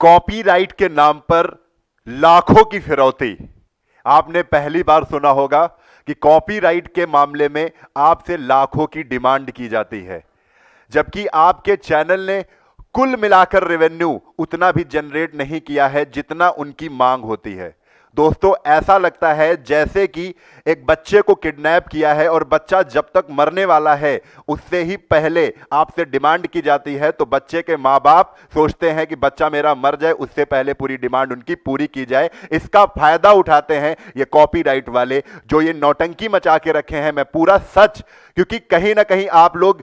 Copyright के नाम पर लाखों की फिरौती। आपने पहली बार सुना होगा कि कॉपीराइट के मामले में आपसे लाखों की डिमांड की जाती है, जबकि आपके चैनल ने कुल मिलाकर रेवेन्यू उतना भी जनरेट नहीं किया है जितना उनकी मांग होती है। दोस्तों, ऐसा लगता है जैसे कि एक बच्चे को किडनैप किया है और बच्चा जब तक मरने वाला है उससे ही पहले आपसे डिमांड की जाती है, तो बच्चे के माँ बाप सोचते हैं कि बच्चा मेरा मर जाए उससे पहले पूरी डिमांड उनकी पूरी की जाए। इसका फायदा उठाते हैं ये कॉपीराइट वाले, जो ये नौटंकी मचा के रखे हैं। मैं पूरा सच, क्योंकि कहीं ना कहीं आप लोग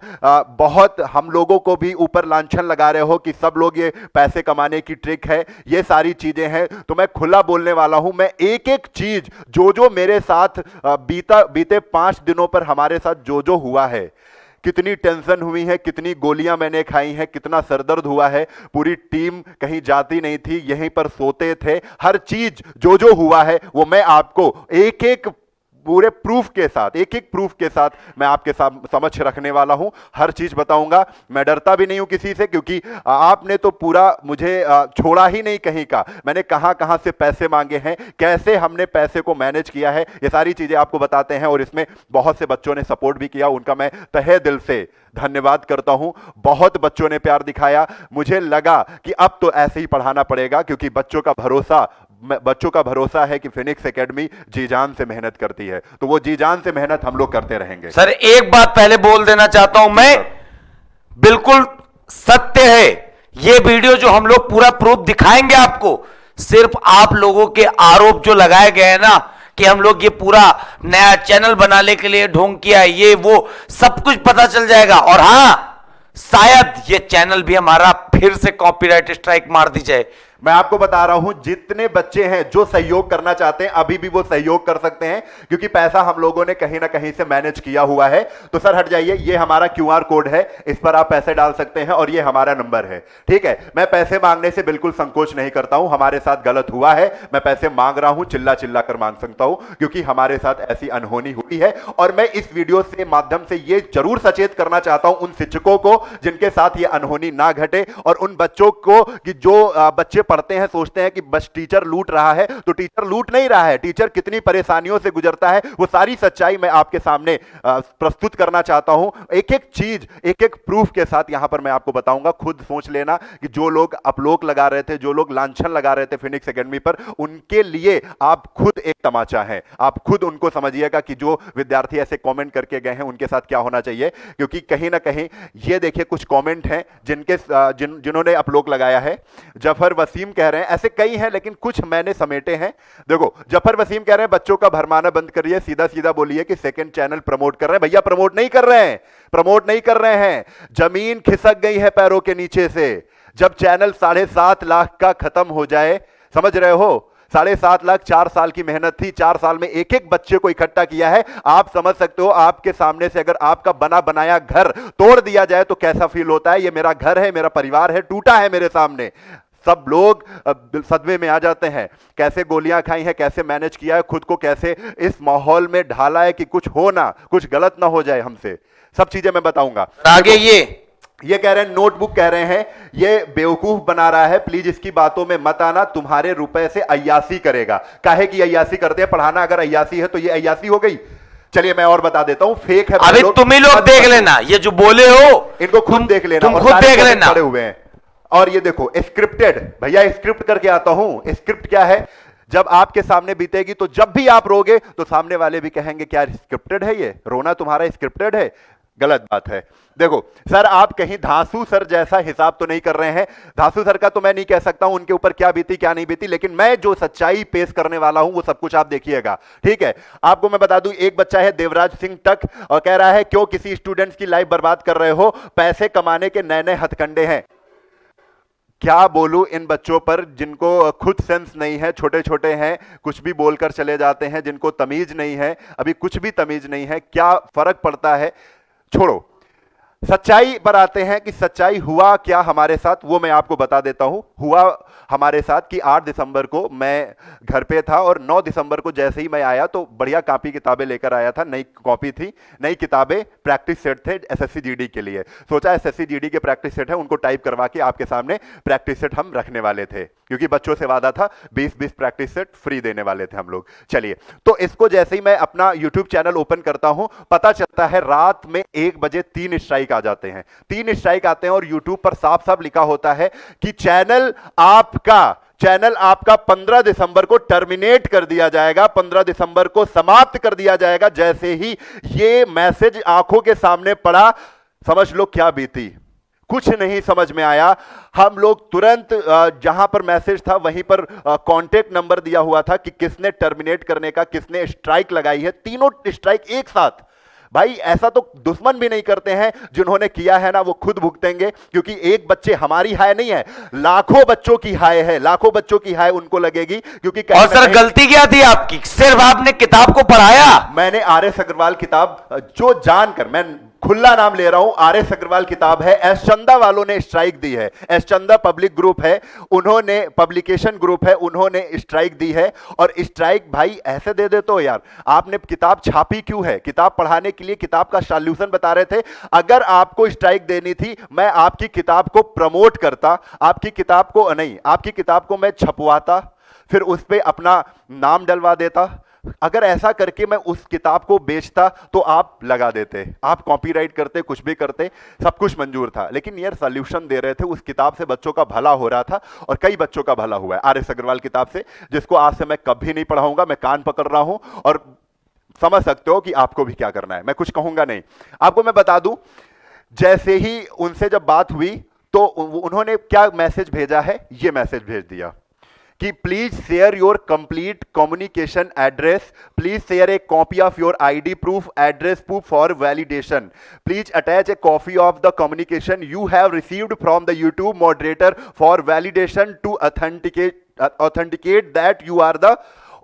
बहुत हम लोगों को भी ऊपर लांछन लगा रहे हो कि सब लोग ये पैसे कमाने की ट्रिक है, ये सारी चीजें हैं, तो मैं खुला बोलने वाला हूं। मैं एक एक चीज जो मेरे साथ बीते 5 दिनों पर हमारे साथ जो हुआ है, कितनी टेंशन हुई है, कितनी गोलियां मैंने खाई हैं, कितना सरदर्द हुआ है, पूरी टीम कहीं जाती नहीं थी, यहीं पर सोते थे, हर चीज जो हुआ है वो मैं आपको एक एक पूरे प्रूफ के साथ, एक एक प्रूफ के साथ मैं आपके समक्ष रखने वाला हूं। हर चीज बताऊंगा। मैं डरता भी नहीं हूं किसी से, क्योंकि आपने तो पूरा मुझे छोड़ा ही नहीं कहीं का। मैंने कहां कहां से पैसे मांगे हैं, कैसे हमने पैसे को मैनेज किया है, ये सारी चीजें आपको बताते हैं। और इसमें बहुत से बच्चों ने सपोर्ट भी किया, उनका मैं तहे दिल से धन्यवाद करता हूं। बहुत बच्चों ने प्यार दिखाया। मुझे लगा कि अब तो ऐसे ही पढ़ाना पड़ेगा, क्योंकि बच्चों का भरोसा है कि फिनिक्स एकेडमी जी जान से मेहनत करती है, तो वो जी जान से मेहनत हम लोग करते रहेंगे। सर, एक बात पहले बोल देना चाहता हूं मैं, बिल्कुल सत्य है ये वीडियो, जो हम लोग पूरा प्रूफ दिखाएंगे आपको। सिर्फ आप लोगों के आरोप जो लगाए गए हैं ना कि हम लोग ये पूरा नया चैनल बनाने के लिए ढोंग किया, ये वो सब कुछ पता चल जाएगा। और हां, शायद ये चैनल भी हमारा फिर से कॉपीराइट स्ट्राइक मार दी जाए। मैं आपको बता रहा हूं, जितने बच्चे हैं जो सहयोग करना चाहते हैं अभी भी वो सहयोग कर सकते हैं, क्योंकि पैसा हम लोगों ने कहीं ना कहीं से मैनेज किया हुआ है। तो सर हट जाइए, ये हमारा QR कोड है, इस पर आप पैसे डाल सकते हैं और ये हमारा नंबर है, ठीक है। मैं पैसे मांगने से बिल्कुल संकोच नहीं करता हूं। हमारे साथ गलत हुआ है, मैं पैसे मांग रहा हूं, चिल्ला चिल्ला कर मांग सकता हूं, क्योंकि हमारे साथ ऐसी अनहोनी हुई है। और मैं इस वीडियो से माध्यम से ये जरूर सचेत करना चाहता हूं उन शिक्षकों को जिनके साथ ये अनहोनी ना घटे, और उन बच्चों को कि जो बच्चे पढ़ते हैं सोचते हैं कि बस टीचर लूट रहा है, तो टीचर लूट नहीं रहा है। टीचर कितनी परेशानियों से गुजरता है, वो सारी सच्चाई मैं आपके सामने प्रस्तुत करना चाहता हूं। एक एक चीज, एक एक प्रूफ के साथ यहां पर मैं आपको बताऊंगा। खुद सोच लेना कि जो लोग अपलोक लगा रहे थे, जो लोग लांछन लगा रहे थे फिनिक्स एकेडमी पर, उनके लिए आप खुद एक तमाचा है। आप खुद उनको समझिएगा कि जो विद्यार्थी ऐसे कमेंट करके गए हैं उनके साथ क्या होना चाहिए। क्योंकि कहीं ना कहीं ये देखिए कुछ कमेंट हैं जिन्होंने अपलोक लगाया है। जफर वसीम कह रहे हैं, ऐसे कई हैं लेकिन कुछ मैंने समेटे हैं। देखो, जफर वसीम कह रहे हैं बच्चों का भरमाना बंद करिए, सीधा सीधा बोलिए कि सेकंड चैनल प्रमोट कर रहे हैं। भैया प्रमोट नहीं कर रहे हैं, प्रमोट नहीं कर रहे हैं। जमीन खिसक गई है पैरों के नीचे से। जब चैनल 7.5 लाख का खत्म हो जाए, समझ रहे हो, 7.5 लाख 4 साल की मेहनत थी, 4 साल में एक एक बच्चे को इकट्ठा किया है। आप समझ सकते हो, आपके सामने से अगर आपका बना बनाया घर तोड़ दिया जाए तो कैसा फील होता है। ये मेरा घर है, मेरा परिवार है, टूटा है मेरे सामने। सब लोग सदमे में आ जाते हैं, कैसे गोलियां खाई हैं, कैसे मैनेज किया है, खुद को कैसे इस माहौल में ढाला है कि कुछ हो ना, कुछ गलत ना हो जाए हमसे। सब चीजें मैं बताऊंगा। आगे ये कह रहे हैं, नोटबुक कह रहे हैं ये बेवकूफ बना रहा है, प्लीज इसकी बातों में मत आना, तुम्हारे रुपए से अय्यासी करेगा। काहे की अय्यासी करते हैं? पढ़ाना अगर अय्यासी है तो ये अय्यासी हो गई। चलिए मैं और बता देता हूं, फेक है। अभी तुम ही लोग देख लेना, ये जो बोले हो इनको खुद देख लेना, तुम खुद देख लेना। खड़े हुए हैं। और ये देखो स्क्रिप्टेड, भैया स्क्रिप्ट करके आता हूं। स्क्रिप्ट क्या है? जब आपके सामने बीतेगी तो जब भी आप रोगे तो सामने वाले भी कहेंगे क्या स्क्रिप्टेड है, ये रोना तुम्हारा स्क्रिप्टेड है। गलत बात है। देखो सर, आप कहीं धांसू सर जैसा हिसाब तो नहीं कर रहे हैं। धांसू सर का तो मैं नहीं कह सकता हूं उनके ऊपर क्या बीती क्या नहीं बीती, लेकिन मैं जो सच्चाई पेश करने वाला हूं वो सब कुछ आप देखिएगा, ठीक है। आपको मैं बता दूं, एक बच्चा है देवराज सिंह टक, और कह रहा है क्यों किसी स्टूडेंट्स की लाइफ बर्बाद कर रहे हो, पैसे कमाने के नए नए हथकंडे हैं। क्या बोलूं इन बच्चों पर जिनको खुद सेंस नहीं है, छोटे छोटे हैं, कुछ भी बोलकर चले जाते हैं, जिनको तमीज नहीं है, अभी कुछ भी तमीज नहीं है। क्या फर्क पड़ता है, छोड़ो। सच्चाई पर आते हैं कि सच्चाई हुआ क्या हमारे साथ, वो मैं आपको बता देता हूं। हुआ हमारे साथ कि 8 दिसंबर को मैं घर पे था और 9 दिसंबर को जैसे ही मैं आया तो बढ़िया कॉपी किताबें लेकर आया था। नई कॉपी थी, नई किताबें, प्रैक्टिस सेट थे एसएससी जीडी के लिए। सोचा एसएससी जीडी के प्रैक्टिस सेट है, उनको टाइप करवा के आपके सामने प्रैक्टिस सेट हम रखने वाले थे, क्योंकि बच्चों से वादा था 20-20 प्रैक्टिस सेट फ्री देने वाले थे हम लोग। चलिए, तो इसको जैसे ही मैं अपना यूट्यूब चैनल ओपन करता हूं, पता चलता है रात में 1 बजे 3 स्ट्राइक आ जाते हैं। 3 स्ट्राइक आते हैं और यूट्यूब पर साफ साफ लिखा होता है कि चैनल आपका 15 दिसंबर को टर्मिनेट कर दिया जाएगा, 15 दिसंबर को समाप्त कर दिया जाएगा। जैसे ही ये मैसेज आंखों के सामने पड़ा, समझ लो क्या बीती। कुछ नहीं समझ में आया। हम लोग तुरंत जहां पर मैसेज था वहीं पर कांटेक्ट नंबर दिया हुआ था कि किसने टर्मिनेट करने का, किसने स्ट्राइक लगाई है। तीनों स्ट्राइक एक साथ। भाई ऐसा तो दुश्मन भी नहीं करते हैं, जिन्होंने किया है ना वो खुद भुगतेंगे, क्योंकि एक बच्चे हमारी हाय नहीं है, लाखों बच्चों की हाय है, लाखों बच्चों की हाय उनको लगेगी। क्योंकि और सर गलती क्या थी आपकी? सिर्फ आपने किताब को पढ़ाया। मैंने आर.एस. अग्रवाल किताब, जो जानकर, मैं खुला नाम ले रहा हूं, आर.एस. अग्रवाल किताब है, एस चंदा वालों ने स्ट्राइक दी है। एस चंदा पब्लिक ग्रुप है, उन्होंने पब्लिकेशन ग्रुप है, उन्होंने स्ट्राइक दी है। और स्ट्राइक भाई ऐसे दे दे तो यार, आपने किताब छापी क्यों है? किताब पढ़ाने के लिए, किताब का सॉल्यूशन बता रहे थे। अगर आपको स्ट्राइक देनी थी, मैं आपकी किताब को प्रमोट करता, आपकी किताब को नहीं, आपकी किताब को मैं छपवाता, फिर उस पर अपना नाम डलवा देता। अगर ऐसा करके मैं उस किताब को बेचता तो आप लगा देते, आप कॉपीराइट करते, कुछ भी करते, सब कुछ मंजूर था। लेकिन यार सॉल्यूशन दे रहे थे, उस किताब से बच्चों का भला हो रहा था और कई बच्चों का भला हुआ है आर.एस. अग्रवाल किताब से, जिसको आज से मैं कभी नहीं पढ़ाऊंगा। मैं कान पकड़ रहा हूं और समझ सकते हो कि आपको भी क्या करना है। मैं कुछ कहूंगा नहीं। आपको मैं बता दूं, जैसे ही उनसे जब बात हुई तो उन्होंने क्या मैसेज भेजा है, ये मैसेज भेज दिया कि please share your complete communication address, please share a copy of your ID proof, address proof for validation, please attach a copy of the communication you have received from the YouTube moderator for validation to authenticate that you are the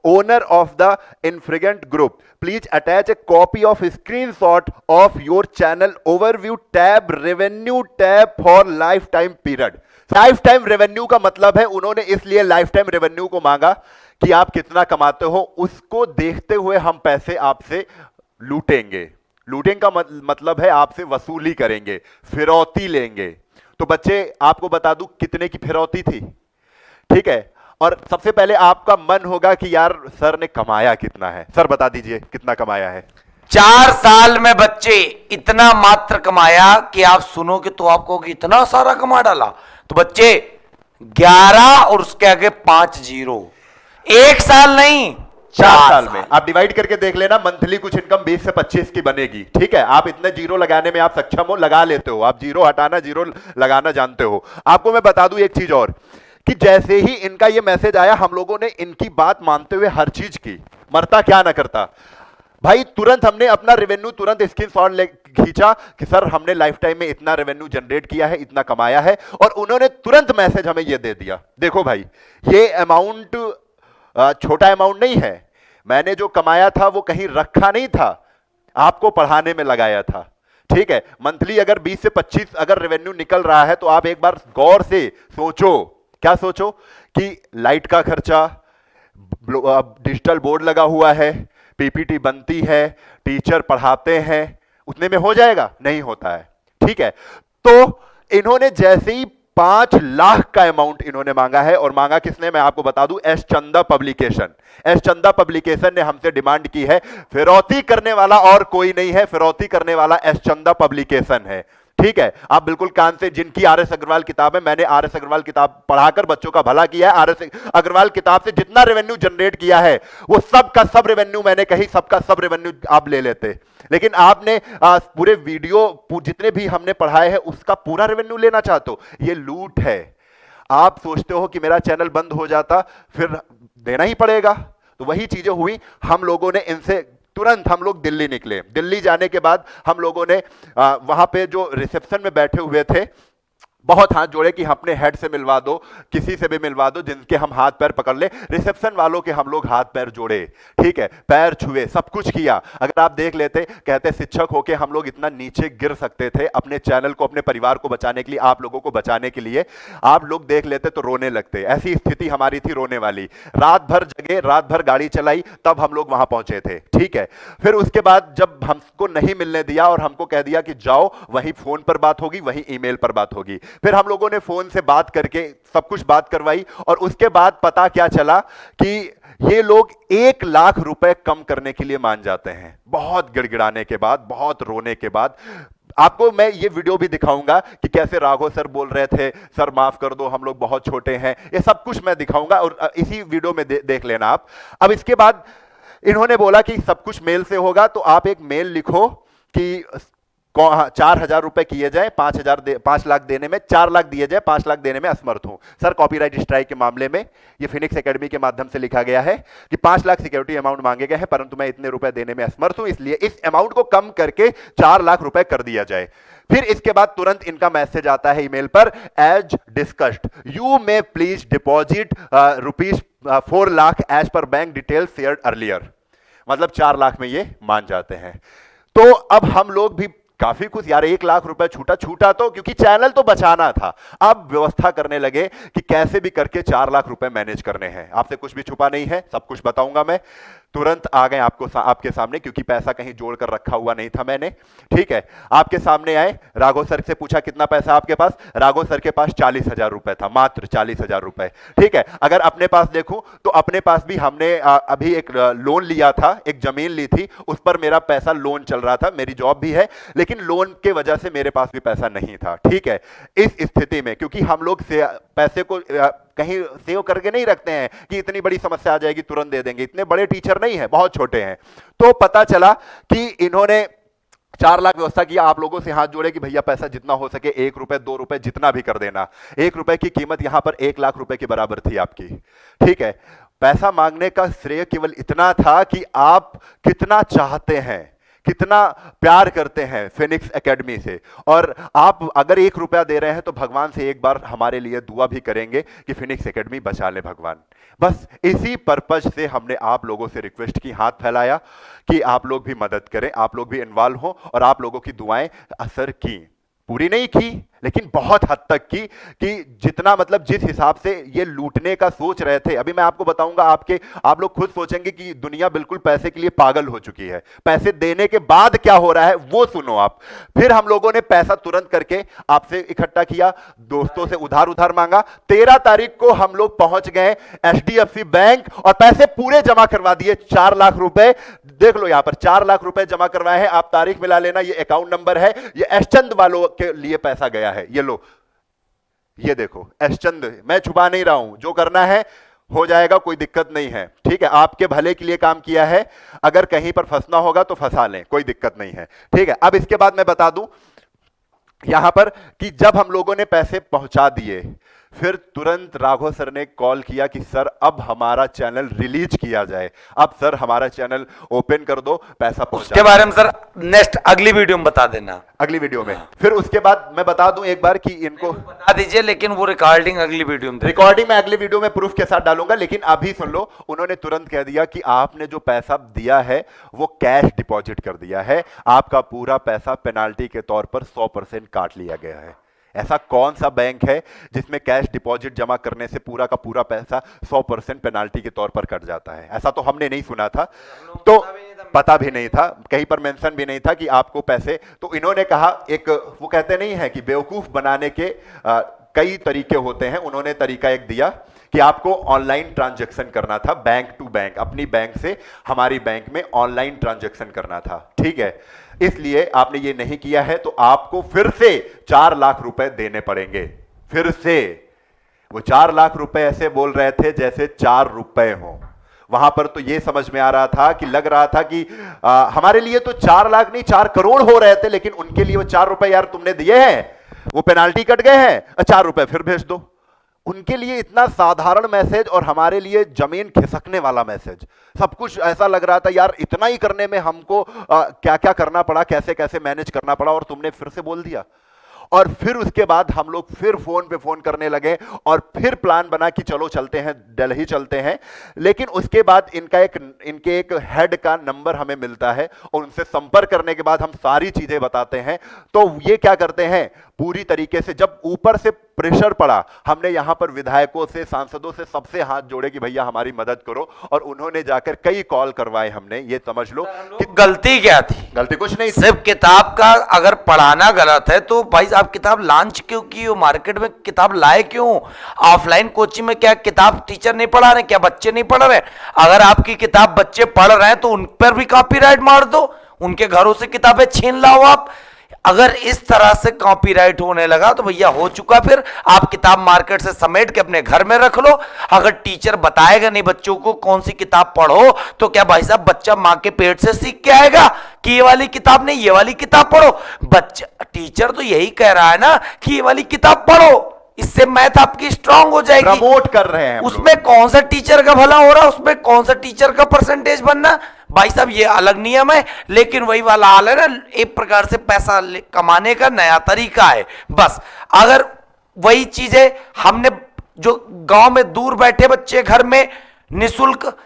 owner of the infringement group. Please attach a copy of screenshot of your channel overview tab, revenue tab for lifetime period. Life time revenue का मतलब है, उन्होंने इसलिए life time revenue को मांगा कि आप कितना कमाते हो, उसको देखते हुए हम पैसे आपसे लूटेंगे। लूटेंगे का मतलब है आपसे वसूली करेंगे, फिरौती लेंगे। तो बच्चे आपको बता दूं कितने की फिरौती थी, ठीक है। और सबसे पहले आपका मन होगा कि यार सर ने कमाया कितना है। सर बता दीजिए कितना कमाया है। 4 साल में बच्चे इतना मात्र कमाया कि आप सुनोगे तो आपको इतना सारा कमा डाला। तो बच्चे 11 और उसके आगे 5 जीरो, 1 साल नहीं 4 साल में आप डिवाइड करके देख लेना। मंथली कुछ इनकम 20 से 25 की बनेगी, ठीक है। आप इतने जीरो लगाने में आप सक्षम हो, लगा लेते हो, आप जीरो हटाना जीरो लगाना जानते हो। आपको मैं बता दूं एक चीज और, कि जैसे ही इनका ये मैसेज आया, हम लोगों ने इनकी बात मानते हुए हर चीज की, मरता क्या ना करता भाई। तुरंत हमने अपना रेवेन्यू तुरंत स्क्रीनशॉट खींचा कि सर हमने लाइफ टाइम में इतना रेवेन्यू जनरेट किया है, इतना कमाया है। और उन्होंने तुरंत मैसेज हमें ये दे दिया, देखो भाई ये अमाउंट छोटा अमाउंट नहीं है, मैंने जो कमाया था वो कहीं रखा नहीं था, आपको पढ़ाने में लगाया था, ठीक है। मंथली अगर 20 से 25 अगर रेवेन्यू निकल रहा है तो आप एक बार गौर से सोचो, क्या सोचो कि लाइट का खर्चा, डिजिटल बोर्ड लगा हुआ है, पीपीटी बनती है, टीचर पढ़ाते हैं, उतने में हो जाएगा? नहीं होता है, ठीक है। तो इन्होंने जैसे ही 5 लाख का अमाउंट इन्होंने मांगा है, और मांगा किसने मैं आपको बता दूं, एस चंदा पब्लिकेशन। एस चंदा पब्लिकेशन ने हमसे डिमांड की है। फिरौती करने वाला और कोई नहीं है, फिरौती करने वाला एस चंदा पब्लिकेशन है, ठीक है। आप बिल्कुल कान से, जिनकी आर.एस. अग्रवाल किताब है, मैंने आर.एस. अग्रवाल किताब पढ़ाकर बच्चों का भला किया है। आर.एस. अग्रवाल किताब से जितना रेवेन्यू जनरेट किया है वो सब का सब रेवेन्यू, मैंने कही सबका सब रेवेन्यू आप ले लेते, लेकिन आपने पूरे वीडियो जितने भी हमने पढ़ाए हैं उसका पूरा रेवेन्यू लेना चाहते हो। ये लूट है। आप सोचते हो कि मेरा चैनल बंद हो जाता फिर देना ही पड़ेगा, तो वही चीजें हुई। हम लोगों ने इनसे तुरंत हम लोग दिल्ली निकले। दिल्ली जाने के बाद हम लोगों ने वहां पे जो रिसेप्शन में बैठे हुए थे बहुत हाथ जोड़े कि अपने हेड से मिलवा दो, किसी से भी मिलवा दो जिनके हम हाथ पैर पकड़ ले। रिसेप्शन वालों के हम लोग हाथ पैर जोड़े, ठीक है, पैर छुए, सब कुछ किया। अगर आप देख लेते, कहते शिक्षक होके हम लोग इतना नीचे गिर सकते थे अपने चैनल को, अपने परिवार को बचाने के लिए, आप लोगों को बचाने के लिए। आप लोग देख लेते तो रोने लगते, ऐसी स्थिति हमारी थी रोने वाली। रात भर जगे, रात भर गाड़ी चलाई, तब हम लोग वहां पहुंचे थे, ठीक है। फिर उसके बाद जब हमको नहीं मिलने दिया और हमको कह दिया कि जाओ, वहीं फोन पर बात होगी, वहीं ईमेल पर बात होगी। फिर हम लोगों ने फोन से बात करके सब कुछ बात करवाई, और उसके बाद पता क्या चला कि ये लोग 1 लाख रुपए कम करने के लिए मान जाते हैं। बहुत गिड़गिड़ाने के बाद, बहुत रोने के बाद। आपको मैं ये वीडियो भी दिखाऊंगा कि कैसे राघव सर बोल रहे थे, सर माफ कर दो, हम लोग बहुत छोटे हैं। ये सब कुछ मैं दिखाऊंगा और इसी वीडियो में देख लेना आप। अब इसके बाद इन्होंने बोला कि सब कुछ मेल से होगा, तो आप एक मेल लिखो कि 4,000 रुपए किए जाए, 5 लाख देने में, 4 लाख दिए जाए, 5 लाख देने में असमर्थ हूं। सर कॉपीराइट स्ट्राइक के मामले में ये फिनिक्स एकेडमी के माध्यम से लिखा गया है कि 5 लाख सिक्योरिटी अमाउंट मांगे गए हैं, परंतु मैं इतने रुपए देने में असमर्थ हूं, इसलिए इस अमाउंट को कम करके 4 लाख रुपए कर दिया जाए। फिर इसके बाद तुरंत इनका मैसेज आता है ईमेल पर, as discussed you may please deposit rupees 4 lakh as per bank detail shared earlier. मतलब 4 लाख में ये मान जाते हैं। तो अब हम लोग भी काफी कुछ, यार 1 लाख रुपए छूटा तो, क्योंकि चैनल तो बचाना था। अब व्यवस्था करने लगे कि कैसे भी करके 4 लाख रुपए मैनेज करने हैं। आपसे कुछ भी छुपा नहीं है, सब कुछ बताऊंगा मैं। तुरंत आ गए आपके सामने, क्योंकि पैसा कहीं जोड़ कर रखा हुआ नहीं था मैंने, ठीक है। आपके सामने आए, राघव सर से पूछा कितना पैसा आपके पास। राघव सर के पास 40,000 रुपए था, मात्र 40,000 रुपए, ठीक है। अगर अपने पास देखूं तो अपने पास भी हमने अभी एक लोन लिया था, एक जमीन ली थी, उस पर मेरा पैसा लोन चल रहा था। मेरी जॉब भी है, लेकिन लोन के वजह से मेरे पास भी पैसा नहीं था, ठीक है। इस स्थिति में, क्योंकि हम लोग पैसे को कहीं सेव करके नहीं रखते हैं कि इतनी बड़ी समस्या आ जाएगी तुरंत दे देंगे, इतने बड़े टीचर नहीं है, बहुत छोटे हैं। तो पता चला कि इन्होंने 4 लाख व्यवस्था किया। आप लोगों से हाथ जोड़े कि भैया पैसा जितना हो सके, 1 रुपए 2 रुपए जितना भी कर देना। 1 रुपए की कीमत यहां पर 1 लाख रुपए के बराबर थी आपकी, ठीक है। पैसा मांगने का श्रेय केवल इतना था कि आप कितना चाहते हैं, कितना प्यार करते हैं फिनिक्स एकेडमी से। और आप अगर 1 रुपया दे रहे हैं तो भगवान से एक बार हमारे लिए दुआ भी करेंगे कि फिनिक्स एकेडमी बचा ले भगवान। बस इसी पर्पज से हमने आप लोगों से रिक्वेस्ट की, हाथ फैलाया कि आप लोग भी मदद करें, आप लोग भी इन्वॉल्व हो। और आप लोगों की दुआएं असर की, पूरी नहीं की लेकिन बहुत हद तक की, कि जितना मतलब जिस हिसाब से ये लूटने का सोच रहे थे। अभी मैं आपको बताऊंगा, आप लोग खुद सोचेंगे कि दुनिया बिल्कुल पैसे के लिए पागल हो चुकी है। पैसे देने के बाद क्या हो रहा है वो सुनो आप। फिर हम लोगों ने पैसा तुरंत करके आपसे इकट्ठा किया, दोस्तों से उधार मांगा। 13 तारीख को हम लोग पहुंच गए HDFC बैंक और पैसे पूरे जमा करवा दिए, 4 लाख रुपए। देख लो यहां पर 4 लाख रुपए जमा करवाए हैं, आप तारीख मिला लेना, ये अकाउंट नंबर है, ये एसचंद वालों के लिए पैसा गया है। ये लो, ये देखो एसचंद, मैं छुपा नहीं रहा हूं, जो करना है हो जाएगा, कोई दिक्कत नहीं है, ठीक है। आपके भले के लिए काम किया है, अगर कहीं पर फंसना होगा तो फंसा लें, कोई दिक्कत नहीं है, ठीक है। अब इसके बाद मैं बता दूं यहां पर कि जब हम लोगों ने पैसे पहुंचा दिए, फिर तुरंत राघव सर ने कॉल किया कि सर अब हमारा चैनल रिलीज किया जाए, अब सर हमारा चैनल ओपन कर दो, पैसा पहुंचा। उसके बारे में सर नेक्स्ट अगली वीडियो में बता देना, अगली वीडियो में। फिर उसके बाद मैं बता दूं एक बार कि इनको बता दीजिए, लेकिन वो रिकॉर्डिंग अगली वीडियो में, रिकॉर्डिंग मैं अगली वीडियो में प्रूफ के साथ डालूंगा। लेकिन अभी सुन लो, उन्होंने तुरंत कह दिया कि आपने जो पैसा दिया है वो कैश डिपॉजिट कर दिया है, आपका पूरा पैसा पेनाल्टी के तौर पर 100% काट लिया गया है। ऐसा कौन सा बैंक है जिसमें कैश डिपॉजिट जमा करने से पूरा का पूरा पैसा 100% पेनाल्टी के तौर पर कट जाता है? ऐसा तो हमने नहीं सुना था, तो पता भी नहीं था, कहीं पर मेंशन भी नहीं था कि आपको पैसे। तो इन्होंने कहा, एक वो कहते नहीं है कि बेवकूफ बनाने के कई तरीके होते हैं, उन्होंने तरीका एक दिया कि आपको ऑनलाइन ट्रांजैक्शन करना था, बैंक टू बैंक, अपनी बैंक से हमारी बैंक में ऑनलाइन ट्रांजैक्शन करना था, ठीक है। इसलिए आपने ये नहीं किया है तो आपको फिर से 4 लाख रुपए देने पड़ेंगे। फिर से वो 4 लाख रुपए ऐसे बोल रहे थे जैसे 4 रुपए हो। वहां पर तो ये समझ में आ रहा था कि लग रहा था कि हमारे लिए तो 4 लाख नहीं 4 करोड़ हो रहे थे, लेकिन उनके लिए वो 4 रुपए यार तुमने दिए हैं, वो पेनाल्टी कट गए हैं, 4 रुपए फिर भेज दो। उनके लिए इतना साधारण मैसेज और हमारे लिए जमीन खिसकने वाला मैसेज। सब कुछ ऐसा लग रहा था यार इतना ही करने में हमको क्या क्या करना पड़ा, कैसे कैसे मैनेज करना पड़ा, और तुमने फिर से बोल दिया। और फिर उसके बाद हम लोग फिर फोन पे फोन करने लगे और फिर प्लान बना कि चलो चलते हैं, दिल्ली चलते हैं। लेकिन उसके बाद इनके एक हेड का नंबर हमें मिलता है और उनसे संपर्क करने के बाद हम सारी चीजें बताते हैं। तो ये क्या करते हैं, पूरी तरीके से जब ऊपर से प्रेशर पड़ा, हमने यहां पर विधायकों से, सांसदों से, सबसे हाथ जोड़े कि भैया हमारी मदद करो, और उन्होंने जाकर कई कॉल करवाए। हमने, ये समझ लो कि गलती क्या थी? गलती कुछ नहीं, सिर्फ किताब का अगर पढ़ाना गलत है तो भाई आप किताब लॉन्च क्यों की हो, मार्केट में किताब लाए क्यों? ऑफलाइन कोचिंग में क्या किताब टीचर नहीं पढ़ा रहे, क्या बच्चे नहीं पढ़ रहे? अगर आपकी किताब बच्चे पढ़ रहे हैं तो उन पर भी कॉपीराइट मार दो, उनके घरों से किताबें छीन लाओ आप। अगर इस तरह से कॉपीराइट होने लगा तो भैया हो चुका, फिर आप किताब मार्केट से समेट के अपने घर में रख लो। अगर टीचर बताएगा नहीं बच्चों को कौन सी किताब पढ़ो, तो क्या भाई साहब बच्चा मां के पेट से सीख के आएगा कि ये वाली किताब नहीं, ये वाली किताब पढ़ो? बच्चा, टीचर तो यही कह रहा है ना कि ये वाली किताब पढ़ो, इससे मैथ आपकी स्ट्रांग हो जाएगी। प्रमोट कर रहे हैं, उसमें कौन सा टीचर का भला हो रहा है, उसमें कौन सा टीचर का परसेंटेज बनना? भाई साहब ये अलग नियम है, लेकिन वही वाला हाल है ना, एक प्रकार से पैसा कमाने का नया तरीका है। बस अगर वही चीजें हमने, जो गांव में दूर बैठे बच्चे घर में निशुल्क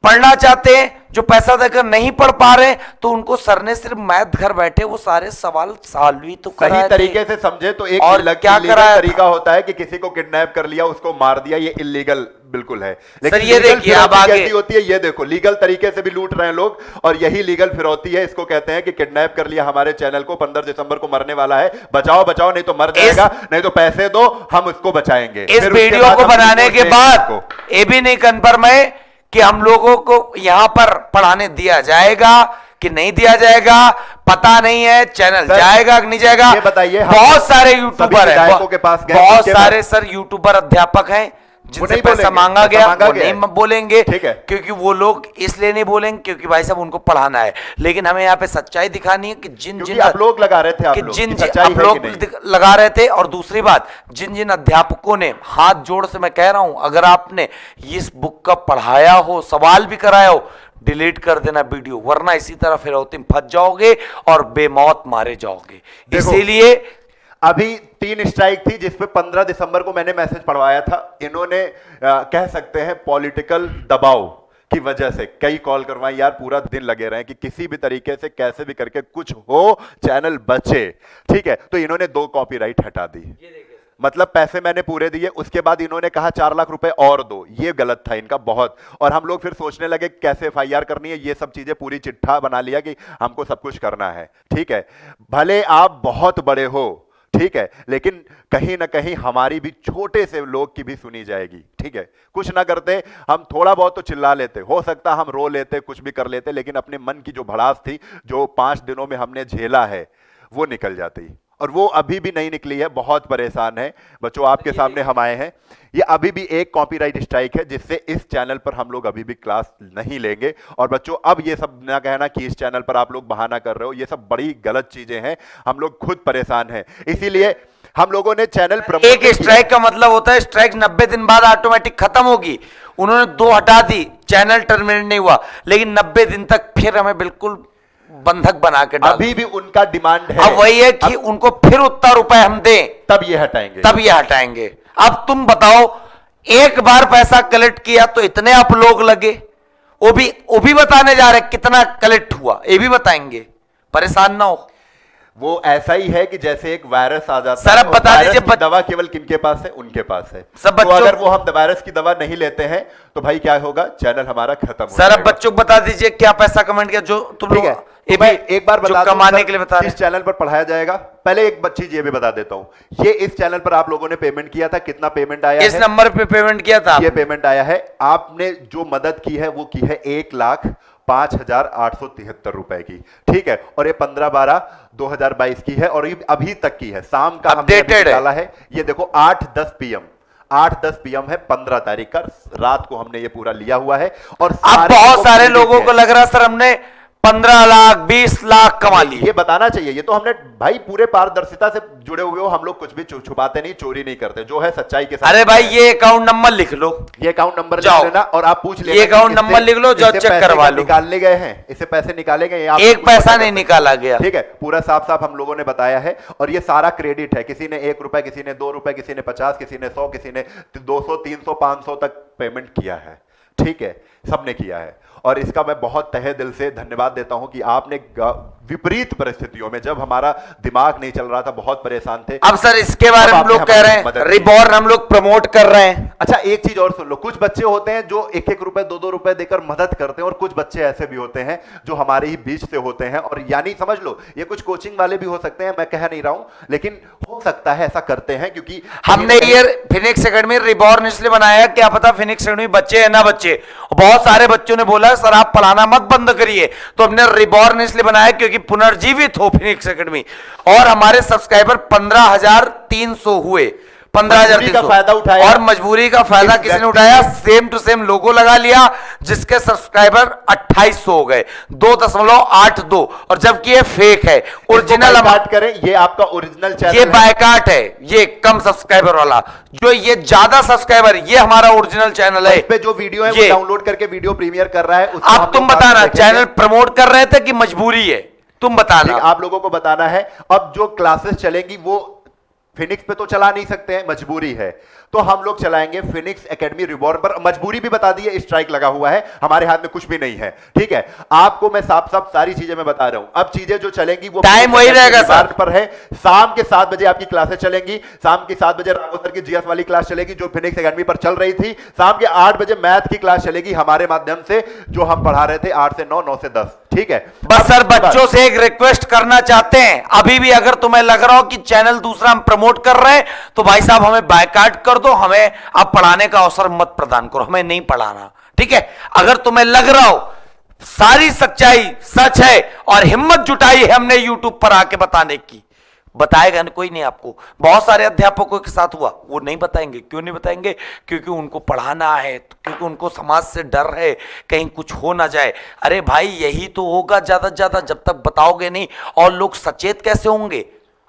पढ़ना चाहते हैं, जो पैसा देकर नहीं पढ़ पा रहे हैं, तो उनको सर ने सिर्फ मैथ घर बैठे वो सारे सवाल सॉल्व भी तो सही तरीके से समझे तो एक और क्या कराया तरीका होता है कि किसी को किडनैप कर लिया, उसको मार दिया, ये इलीगल बिल्कुल है। लेकिन सर ये देखिए अब आगे कैसी होती है, ये देखो, लीगल तरीके से भी लूट रहे हैं लोग, और यही लीगल फिरौती है। इसको कहते हैं कि किडनैप कर लिया हमारे चैनल को, 15 दिसंबर को मरने वाला है, बचाओ बचाओ, नहीं तो मर जाएगा, नहीं तो पैसे दो, हम उसको बचाएंगे। इस वीडियो को बनाने के बाद ये भी नहीं कंफर्म है कि हम लोगों को यहां पर पढ़ाने दिया जाएगा कि नहीं दिया जाएगा, पता नहीं है। चैनल जाएगा कि नहीं जाएगा, ये बताइए। बहुत सारे यूट्यूबर हैं, के पास बहुत सारे सर यूट्यूबर अध्यापक हैं जिनसे पैसा मांगा गया, वो नहीं बोलेंगे, ठीक है, क्योंकि वो लोग इसलिए नहीं बोलेंगे क्योंकि भाई साहब उनको पढ़ाना है। लेकिन हमें यहाँ पे सच्चाई दिखानी है कि जिन जिन आप लोग लगा रहे थे, आप लोग लगा रहे थे, और दूसरी बात, जिन जिन अध्यापकों ने, हाथ जोड़ से मैं कह रहा हूं, अगर आपने इस बुक का पढ़ाया हो, सवाल भी कराया हो, डिलीट कर देना वीडियो, वरना इसी तरह फिरौती में फंस जाओगे और बेमौत मारे जाओगे। इसीलिए अभी 3 स्ट्राइक थी जिसपे 15 दिसंबर को मैंने मैसेज पढ़वाया था। इन्होंने कह सकते हैं पॉलिटिकल दबाव की वजह से कई कॉल करवाई, यार पूरा दिन लगे रहे कि किसी भी तरीके से कैसे भी करके कुछ हो, चैनल बचे, ठीक है। तो इन्होंने 2 कॉपीराइट हटा दी, मतलब पैसे मैंने पूरे दिए, उसके बाद इन्होंने कहा 4 लाख रुपए और दो। ये गलत था इनका बहुत, और हम लोग फिर सोचने लगे कैसे FIR करनी है, ये सब चीजें पूरी चिट्ठा बना लिया कि हमको सब कुछ करना है, ठीक है। भले आप बहुत बड़े हो, ठीक है, लेकिन कहीं ना कहीं हमारी भी, छोटे से लोग की भी सुनी जाएगी, ठीक है। कुछ ना करते, हम थोड़ा बहुत तो चिल्ला लेते, हो सकता हम रो लेते, कुछ भी कर लेते, लेकिन अपने मन की जो भड़ास थी, जो 5 दिनों में हमने झेला है, वो निकल जाती, और वो अभी भी नहीं निकली है। बहुत परेशान है बच्चों, आपके सामने हम आए हैं। ये अभी भी एक कॉपीराइट स्ट्राइक है जिससे इस चैनल पर हम लोग अभी भी क्लास नहीं लेंगे। और बच्चों अब ये सब ना कहना कि इस चैनल पर आप लोग बहाना कर रहे हो, ये सब बड़ी गलत चीजें हैं, हम लोग खुद परेशान हैं। इसीलिए हम लोगों ने चैनल प्रमोट, एक स्ट्राइक का मतलब होता है स्ट्राइक 90 दिन बाद ऑटोमेटिक खत्म होगी। उन्होंने 2 हटा दी, चैनल टर्मिनेट नहीं हुआ, लेकिन 90 दिन तक फिर हमें बिल्कुल बंधक बना के डाल। अभी भी उनका डिमांड है, अब वही है कि उनको फिर उतना रुपए हम दें, तब ये हटाएंगे, तब ये हटाएंगे। अब तुम बताओ, एक बार पैसा कलेक्ट किया तो इतने आप लोग लगे, वो भी बताने जा रहे कितना कलेक्ट हुआ, ये भी बताएंगे, परेशान ना हो। वो ऐसा ही है कि जैसे एक वायरस आ जाता सर, है, अब बता दीजिए दवा केवल किनके पास है, उनके पास है। सब तो अगर वो हम वायरस की दवा नहीं लेते हैं तो भाई क्या होगा, चैनल हमारा खत्म हो सर, अब बच्चों को बता दीजिए क्या पैसा कमेंट किया, जो तुम लोग एक बार बता दूं, कमाने के लिए बता रहे इस चैनल पर पढ़ाया जाएगा। पहले एक चीज ये भी बता देता हूं, ये इस चैनल पर आप लोगों ने पेमेंट किया था, कितना पेमेंट आया इस नंबर पे पेमेंट किया था, ये पेमेंट आया है। आपने जो मदद की है वो की है 1,05,873 रुपए की, ठीक है। और ये 15/12/2022 की है, और ये अभी तक की है, शाम का हमने डाला है। ये देखो 8:10 PM है, 15 तारीख का रात को हमने ये पूरा लिया हुआ है। और अब बहुत सारे लोगों को लग रहा सर हमने 15 लाख 20 लाख कमा लिए। ये बताना चाहिए। ये तो हमने भाई पूरे पारदर्शिता से जुड़े हुए हो, हम लोग कुछ भी छुपाते नहीं, चोरी नहीं करते, जो है सच्चाई के साथ। अरे भाई ये अकाउंट नंबर लिख लो, ये अकाउंट नंबर जाओ लिख लेना और आप पूछ लेना, ये अकाउंट नंबर लिख लो, जाओ चेक करवा लो। निकालने गए हैं, इससे पैसे निकाले गए, एक पैसा नहीं निकाला गया। ठीक है, पूरा साफ साफ हम लोगों ने बताया है और ये सारा क्रेडिट है। किसी ने 1 रुपए, किसी ने 2 रुपए, किसी ने 50, किसी ने 100, किसी ने 200, 300, 500 तक पेमेंट किया है। ठीक है, सबने किया है और इसका मैं बहुत तहे दिल से धन्यवाद देता हूं कि आपने विपरीत परिस्थितियों में, जब हमारा दिमाग नहीं चल रहा था, बहुत परेशान थे। अब सर इसके बारे में हम लोग कह रहे हैं, रिबॉर्न हम लोग प्रमोट कर रहे हैं। अच्छा एक चीज और सुन लो, कुछ बच्चे होते हैं जो 1-1 रुपए 2-2 रुपए देकर मदद करते हैं और कुछ बच्चे ऐसे भी होते हैं जो हमारे ही बीच से होते हैं। और यानी समझ लो ये कुछ कोचिंग वाले भी हो सकते हैं, मैं कह नहीं रहा हूं, लेकिन हो सकता है ऐसा करते हैं क्योंकि हमने ये फिनिक्स एकेडमी रिबॉर्न इसलिए बनाया, क्या पता फिनिक्स एकेडमी बच्चे है ना बच्चे, बहुत सारे बच्चों ने बोला सर आप पढ़ाना मत बंद करिए, तो हमने रिबॉर्न इसलिए बनाया क्योंकि पुनर्जीवित हो फिनिक्स एकेडमी। और हमारे सब्सक्राइबर 15,300 हुए, 15,300 का फायदा उठाया और मजबूरी का फायदा किसी ने उठाया, सेम टू सेम लोगो लगा लिया जिसके सब्सक्राइबर 2800 हो गए, 2.82। और जबकि ये फेक है, ओरिजिनल हम बात करें, ये आपका ओरिजिनल चैनल ये बायकाट है, ये कम सब्सक्राइबर वाला, जो ये ज्यादा सब्सक्राइबर ये हमारा ओरिजिनल चैनल है। इस पे जो वीडियो है वो डाउनलोड करके वीडियो प्रीमियर कर रहा है। अब तुम बताना चैनल प्रमोट कर रहे थे कि मजबूरी है, तुम बताना। आप लोगों को बताना है। अब जो क्लासेस चलेंगी वो फिनिक्स पे तो चला नहीं सकते हैं, मजबूरी है, तो हम लोग चलाएंगे फिनिक्स एकेडमी रिबॉर्न पर। मजबूरी भी बता दी है, स्ट्राइक लगा हुआ है, हमारे हाथ में कुछ भी नहीं है। ठीक है, आपको मैं साफ साफ सारी चीजें मैं बता रहा हूं। अब चीजें जो चलेंगी वो टाइम वही रहेगा सर पर है। शाम के 7 बजे आपकी क्लासेस चलेंगी। शाम के 7 बजे राघव सर की जीएस वाली क्लास चलेगी जो फिनिक्स एकेडमी पर चल रही थी। शाम के 8 बजे मैथ की क्लास चलेगी हमारे माध्यम से, जो हम पढ़ा रहे थे 8 से 9, 9 से 10। ठीक है, बस सर बच्चों से एक रिक्वेस्ट करना चाहते हैं, अभी भी अगर तुम्हें लग रहा हो कि चैनल दूसरा हम प्रमोट कर रहे हैं तो भाई साहब हमें बायकाट कर दो, हमें आप पढ़ाने का अवसर मत प्रदान करो, हमें नहीं पढ़ाना। ठीक है, अगर तुम्हें लग रहा हो सारी सच्चाई सच है और हिम्मत जुटाई है हमने यूट्यूब पर आके बताने की, बताएगा ना कोई नहीं आपको। बहुत सारे अध्यापकों के साथ हुआ, वो नहीं बताएंगे। क्यों नहीं बताएंगे? क्योंकि उनको पढ़ाना है, क्योंकि उनको समाज से डर है कहीं कुछ हो ना जाए। अरे भाई यही तो होगा ज्यादा से ज्यादा, जब तक बताओगे नहीं। और लोग सचेत कैसे होंगे?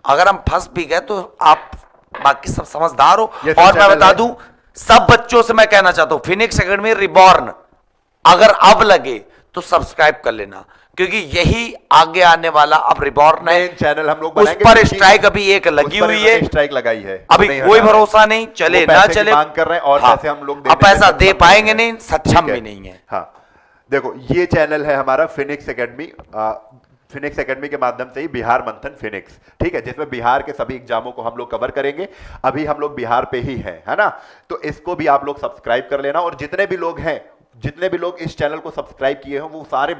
अगर हम फंस भी गए तो आप बाकी सब समझदार हो। और मैं बता दूं सब बच्चों से मैं कहना चाहता हूं, फिनिक्स एकेडमी रिबॉर्न अगर अब लगे तो सब्सक्राइब कर लेना, क्योंकि यही आगे आने वाला अब रिबॉर्न है। चैनल हम लोग उस पर स्ट्राइक अभी एक लगी हुई है, स्ट्राइक लगाई है, अभी कोई भरोसा नहीं, चले ना चले। मांग कर रहे हैं और पैसे हम लोग अब पैसा दे पाएंगे नहीं, सक्षम भी नहीं है। हाँ देखो, ये चैनल है हमारा फिनिक्स एकेडमी। फिनिक्स एकेडमी के माध्यम से ही बिहार मंथन फिनिक्स, ठीक है, जिसमें बिहार के सभी एग्जामों को हम लोग कवर करेंगे। अभी हम लोग बिहार पे ही हैं, है ना, तो इसको भी आप लोग सब्सक्राइब कर लेना। और जितने भी लोग हैं, जितने भी लोग इस चैनल को सब्सक्राइब किए हैं वो सारे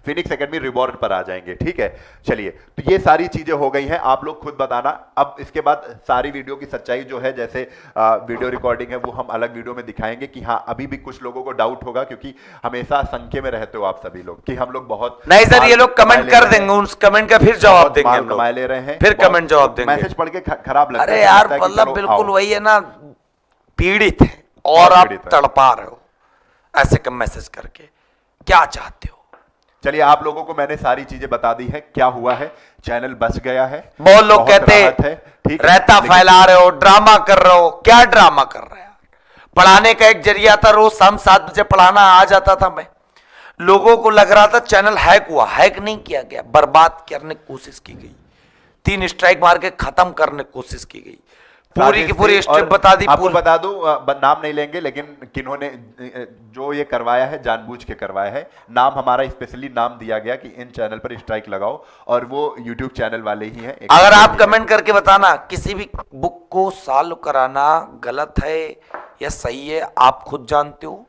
फिनिक्स एकेडमी रिबॉर्न पर आ जाएंगे। ठीक है, चलिए, तो ये सारी चीजें हो गई हैं, आप लोग खुद बताना। अब इसके बाद सारी वीडियो की सच्चाई जो है, जैसे वीडियो रिकॉर्डिंग है, वो हम अलग वीडियो में दिखाएंगे कि हाँ अभी भी कुछ लोगों को डाउट होगा, क्योंकि हमेशा संख्या में रहते हो आप सभी लोग कि हम लोग बहुत नहीं सर, ये लोग कमेंट कर देंगे, उस कमेंट का फिर जवाब देंगे हम लोग, ले रहे हैं, फिर कमेंट जवाब देंगे। मैसेज पढ़ के खराब लगता है। अरे यार मतलब बिल्कुल वही है ना, पीड़ित है और आप तड़पा रहे हो ऐसे कम मैसेज करके, क्या चाहते हो? चलिए, आप लोगों को मैंने सारी चीजें बता दी है, क्या हुआ है, चैनल बच गया है। बहुत लोग कहते हैं रहता फैला रहे हो, ड्रामा कर रहे हो। क्या ड्रामा कर रहे हैं? पढ़ाने का एक जरिया था, रोज शाम 7 बजे पढ़ाना आ जाता था मैं। लोगों को लग रहा था चैनल हैक हुआ, हैक नहीं किया गया, बर्बाद करने की कोशिश की गई, 3 स्ट्राइक मार के खत्म करने की कोशिश की गई, पूरी की पूरी स्टेप बता दी। आपको बता दूं, नाम नहीं लेंगे, लेकिन किन्होंने जो ये करवाया है जानबूझ के करवाया है। नाम हमारा स्पेशली नाम दिया गया कि इन चैनल पर स्ट्राइक लगाओ, और वो यूट्यूब चैनल वाले ही हैं। अगर आप कमेंट करके बताना किसी भी बुक को सॉल्व कराना गलत है या सही है, आप खुद जानते हो।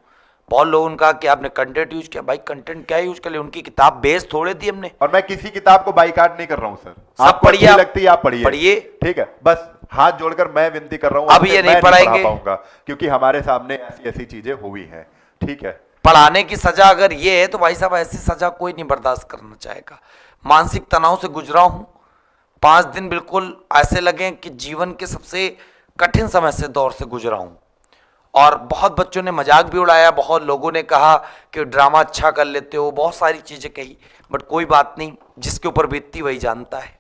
बहुत लोगों ने कहा कि आपने कंटेंट यूज किया, भाई कंटेंट क्या यूज कर लिया, उनकी किताब बेस थोड़े दी हमने। और मैं किसी किताब को बाइकाट नहीं कर रहा हूं सर, सब पढ़िए, लगती है आप पढ़िए, ठीक है। बस हाथ जोड़कर मैं विनती कर रहा हूं, अब ये नहीं पढ़ाएंगे पाऊंगा, क्योंकि हमारे सामने ऐसी ऐसी चीजें हुई हैं। ठीक है, पढ़ाने की सजा अगर ये है तो भाई साहब ऐसी सजा कोई नहीं बर्दाश्त करना चाहेगा। मानसिक तनाव से गुजरा हूं, 5 दिन बिल्कुल ऐसे लगे कि जीवन के सबसे कठिन समय से दौर से गुजरा हूं। और बहुत बच्चों ने मजाक भी उड़ाया, बहुत लोगों ने कहा कि ड्रामा अच्छा कर लेते हो, बहुत सारी चीजें कही, बट कोई बात नहीं, जिसके ऊपर बीतती वही जानता है।